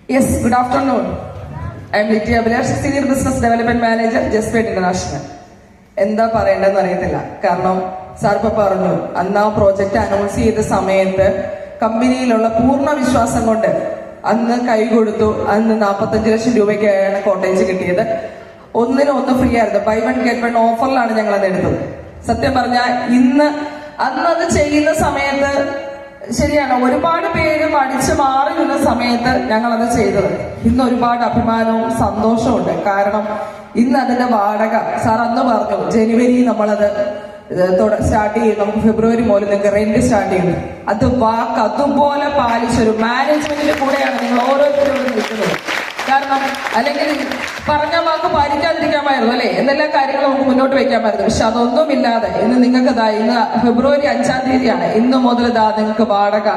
Yes, good afternoon. I am Litya Abhilash, Senior Business Development Manager, Justfate International. എന്താ പറയേണ്ടതെന്ന് അറിയത്തില്ല. കാരണം sir ഇപ്പൊ പറഞ്ഞു, അന്ന് ആ പ്രോജക്റ്റ് അനൗൺസ് ചെയ്ത സമയത്ത് കമ്പനിയിലുള്ള പൂർണ്ണ വിശ്വാസം കൊണ്ട് അന്ന് കൈ കൊടുത്തു. അന്ന് 45 ലക്ഷം രൂപയ്ക്കാണ് കോട്ടേജ് കിട്ടിയത്. ഒന്നിനൊന്ന് ഫ്രീ ആയിരുന്നു. ബൈ വൺ ഗെറ്റ് വൺ ഓഫറിലാണ് ഞങ്ങൾ അത് എടുത്തത്. സത്യം പറഞ്ഞാൽ അന്ന് അത് ചെയ്യുന്ന സമയത്ത് ശരിയാണ്, ഒരുപാട് പേര് മടിച്ചു മാറി നിന്ന സമയത്ത് ഞങ്ങളത് ചെയ്തത്. ഇന്ന് ഒരുപാട് അഭിമാനവും സന്തോഷവും ഉണ്ട്. കാരണം ഇന്ന് അതിന്റെ വാടക സാർ അന്ന് പറഞ്ഞു, ജനുവരി നമ്മളത് സ്റ്റാർട്ട് ചെയ്യും, നമുക്ക് ഫെബ്രുവരി മുതൽ നിങ്ങൾക്ക് റെന്റ് സ്റ്റാർട്ട് ചെയ്യും. അത് വാക്ക് അതുപോലെ പാലിച്ചൊരു മാനേജ്മെന്റിന്റെ കൂടെയാണ് നിങ്ങൾ ഓരോരുത്തരും നിൽക്കുന്നത്. കാരണം അല്ലെങ്കിൽ പറഞ്ഞ വാക്ക് പാലിക്കാതിരിക്കാമായിരുന്നു അല്ലെ, എന്തെല്ലാം കാര്യങ്ങൾ നമുക്ക് മുന്നോട്ട് വയ്ക്കാമായിരുന്നു. പക്ഷെ അതൊന്നുമില്ലാതെ ഇന്ന് നിങ്ങൾക്ക് ഇന്ന് ഫെബ്രുവരി 5-ാം തീയതിയാണ്. ഇന്ന് മുതൽ നിങ്ങൾക്ക് വാടക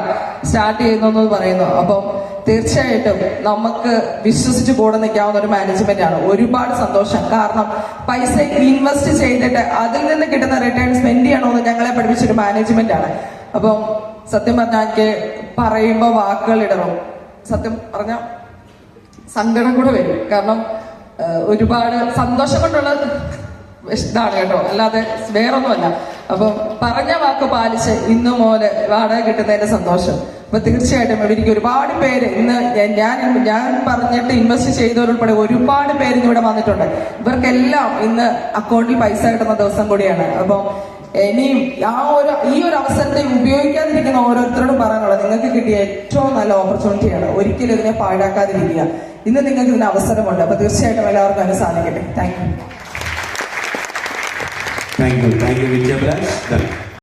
സ്റ്റാർട്ട് ചെയ്യുന്നു പറയുന്നു. അപ്പം തീർച്ചയായിട്ടും നമുക്ക് വിശ്വസിച്ച് കൂടെ നിൽക്കാവുന്ന ഒരു മാനേജ്മെന്റ് ആണ്. ഒരുപാട് സന്തോഷം. കാരണം പൈസ ഇൻവെസ്റ്റ് ചെയ്തിട്ട് അതിൽ നിന്ന് കിട്ടുന്ന റിട്ടേൺ സ്പെൻഡ് ചെയ്യണമെന്ന് ഞങ്ങളെ പഠിപ്പിച്ചൊരു മാനേജ്മെന്റ് ആണ്. അപ്പം സത്യം പറഞ്ഞാൽ എനിക്ക് പറയുമ്പോൾ വാക്കുകൾ ഇടണം. സത്യം പറഞ്ഞ സങ്കടം കൂടെ വരും. കാരണം ഒരുപാട് സന്തോഷം കൊണ്ടുള്ള ഇതാണ് കേട്ടോ, അല്ലാതെ വേറൊന്നുമല്ല. അപ്പം പറഞ്ഞ വാക്ക് പാലിച്ച് ഇന്നു മുതൽ വാടക കിട്ടുന്നതിന്റെ സന്തോഷം. അപ്പൊ തീർച്ചയായിട്ടും ഇവർക്ക് ഒരുപാട് പേര് ഇന്ന് ഞാൻ പറഞ്ഞിട്ട് ഇൻവെസ്റ്റ് ചെയ്തവരുൾപ്പെടെ ഒരുപാട് പേര് ഇവിടെ വന്നിട്ടുണ്ട്. ഇവർക്കെല്ലാം ഇന്ന് അക്കൗണ്ടിൽ പൈസ കിട്ടുന്ന ദിവസം കൂടിയാണ്. അപ്പം ഇനിയും ഈ ഒരു അവസരത്തെ ഉപയോഗിക്കാതിരിക്കുന്ന ഓരോരുത്തരോടും പറയാനുള്ളത്, നിങ്ങൾക്ക് കിട്ടിയ ഏറ്റവും നല്ല ഓപ്പർച്യൂണിറ്റിയാണ്. ഒരിക്കലും ഇതിനെ പാഴാക്കാതിരിക്കുക. ഇന്ന് നിങ്ങൾക്ക് ഇതിന് അവസരമുണ്ട്. അപ്പൊ തീർച്ചയായിട്ടും എല്ലാവർക്കും അതിന് സാധിക്കട്ടെ. Thank you. Thank you, Litya Abhilash.